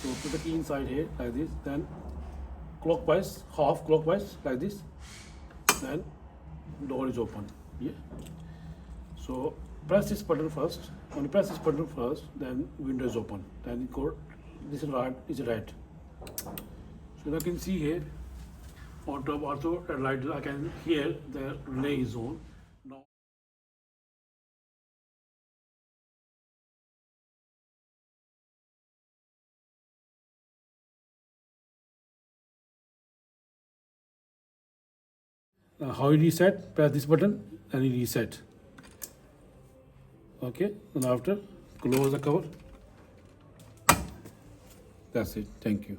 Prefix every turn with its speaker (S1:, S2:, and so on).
S1: So put the key inside here like this, then clockwise, half clockwise like this, then door is open. Yeah. So press this button first. When you press this button first, then window is open. Then it go, this is right, is red. So you can see here on top also red light. I can hear the relay is on. Now how you reset? Press this button and you reset. Okay, and after close the cover. That's it. Thank you.